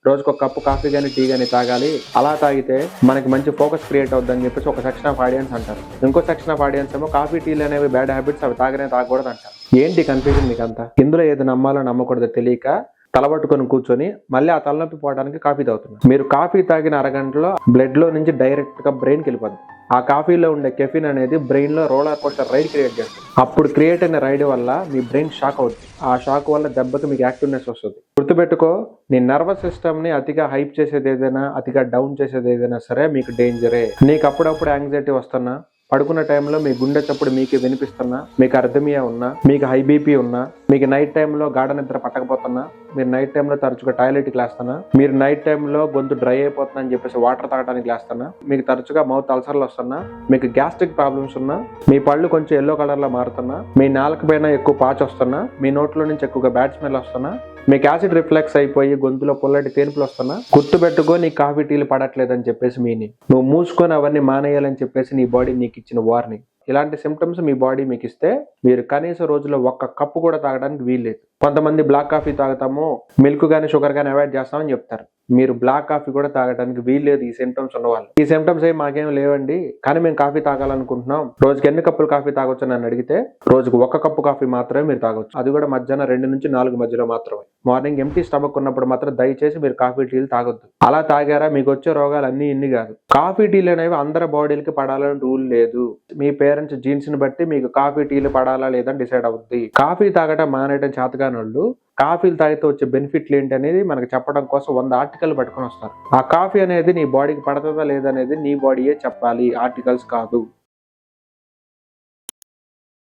రోజుకు ఒక cup coffee కానీ టీ కానీ తాగాలి, అలా తాగితే మనకి మంచి ఫోకస్ క్రియేట్ అవుతుందని చెప్పేసి ఒక సెక్షన్ ఆఫ్ ఆడియన్స్ అంటారు. ఇంకో సెక్షన్ ఆఫ్ ఆడియన్స్ ఏమో కాఫీ టీలు అనేవి బ్యాడ్ హ్యాబిట్స్, అవి తాగకూడదు అంటారు. ఏంటి కన్ఫ్యూజన్ మీకంతా? ఇందులో ఏది నమ్మాలో నమ్మకూడదో తెలియక తలబట్టుకొని కూర్చొని మళ్ళీ ఆ తలనొప్పి పోవడానికి కాఫీ తాగుతున్నారు. మీరు కాఫీ తాగిన అరగంటలో బ్లడ్ లో నుంచి డైరెక్ట్ గా బ్రెయిన్కి వెళ్ళిపోతుంది. ఆ కాఫీలో ఉండే కెఫిన్ అనేది బ్రెయిన్ లో రోలర్ కోస్టర్ రైడ్ క్రియేట్ చేస్తుంది. అప్పుడు క్రియేట్ అయిన రైడ్ వల్ల మీ బ్రెయిన్ షాక్ అవుతుంది. ఆ షాక్ వల్ల దెబ్బకి మీకు యాక్టివ్నెస్ వస్తుంది. గుర్తుపెట్టుకో, నీ నర్వస్ సిస్టమ్ ని అతిగా హైప్ చేసేది ఏదైనా, అతిగా డౌన్ చేసేది ఏదైనా సరే మీకు డేంజరే. నీకు అప్పుడప్పుడు యాంగ్జైటీ వస్తున్నా, పడుకున్న టైంలో మీ గుండె చప్పుడు మీకు వినిపిస్తున్నా, మీకు అర్థమియా ఉన్నా, మీకు హై బీపీ ఉన్నా, మీకు నైట్ టైంలో గాఢ నిద్ర పట్టకపోతున్నా, మీరు నైట్ టైంలో తరచుగా టాయిలెట్కి లేస్తున్నా, మీరు నైట్ టైంలో గొంతు డ్రై అయిపోతున్నా అని చెప్పేసి వాటర్ తాగడానికి లేస్తున్నా, మీకు తరచుగా మౌత్ అల్సర్లు వస్తున్నా, మీకు గ్యాస్ట్రిక్ ప్రాబ్లమ్స్ ఉన్నా, మీ పళ్ళు కొంచెం ఎల్లో కలర్ లో మారుతున్నా, మీ నాలుక పైన ఎక్కువ పాచ్ వస్తున్నా, మీ నోట్లో నుంచి ఎక్కువగా బ్యాడ్ స్మెల్ వస్తున్నా, మీకు యాసిడ్ రిఫ్లెక్స్ అయిపోయి గొంతులో పొల్లటి తేనుపులు వస్తున్నా, గుర్తుపెట్టుకో నీకు కాఫీ టీలు పడట్లేదని చెప్పేసి మీనింగ్. నువ్వు మూసుకొని అవన్నీ మానేయాలని చెప్పేసి నీ బాడీ నీకు ఇచ్చిన వార్నింగ్. ఇలాంటి సిమ్టమ్స్ మీ బాడీ మీకు ఇస్తే మీరు కనీస రోజులో ఒక్క కప్పు కూడా తాగడానికి వీల్లేదు. కొంతమంది బ్లాక్ కాఫీ తాగుతాము, మిల్క్ కానీ షుగర్ కానీ అవాయిడ్ చేస్తామని చెప్తారు. మీరు బ్లాక్ కాఫీ కూడా తాగడానికి వీల్లేదు ఈ సిమ్టమ్స్ ఉన్న వాళ్ళు. ఈ సిమ్టమ్స్ ఏం మాకేం లేవండి, కానీ మేము కాఫీ తాగాలనుకుంటున్నాం, రోజుకి ఎన్ని కప్పులు కాఫీ తాగొచ్చు అని అడిగితే రోజుకు ఒక కప్పు కాఫీ మాత్రమే మీరు తాగొచ్చు. అది కూడా మధ్యాహ్నం 2 నుంచి 4 మధ్యలో మాత్రమే. మార్నింగ్ ఎంప్టీ స్టమక్ ఉన్నప్పుడు మాత్రం దయచేసి మీరు కాఫీ టీలు తాగొద్దు. అలా తాగారా మీకు వచ్చే రోగాలు అన్ని ఇన్ని కాదు. కాఫీ టీలు అనేవి అందరి బాడీలకి పడాలని రూల్ లేదు. మీ పేరెంట్స్ జీన్స్ ని బట్టి మీకు కాఫీ టీలు పడాలా లేదని డిసైడ్ అవుద్ది. కాఫీ తాగటం మానేయడం చేతగాని వాళ్ళు కాఫీలు తాగితే వచ్చే బెనిఫిట్లు ఏంటి అనేది మనకు చెప్పడం కోసం 100 ఆర్టికల్ పట్టుకొని వస్తారు. ఆ కాఫీ అనేది నీ బాడీకి పడుతుందా లేదనేది నీ బాడీయే చెప్పాలి, ఆర్టికల్స్ కాదు.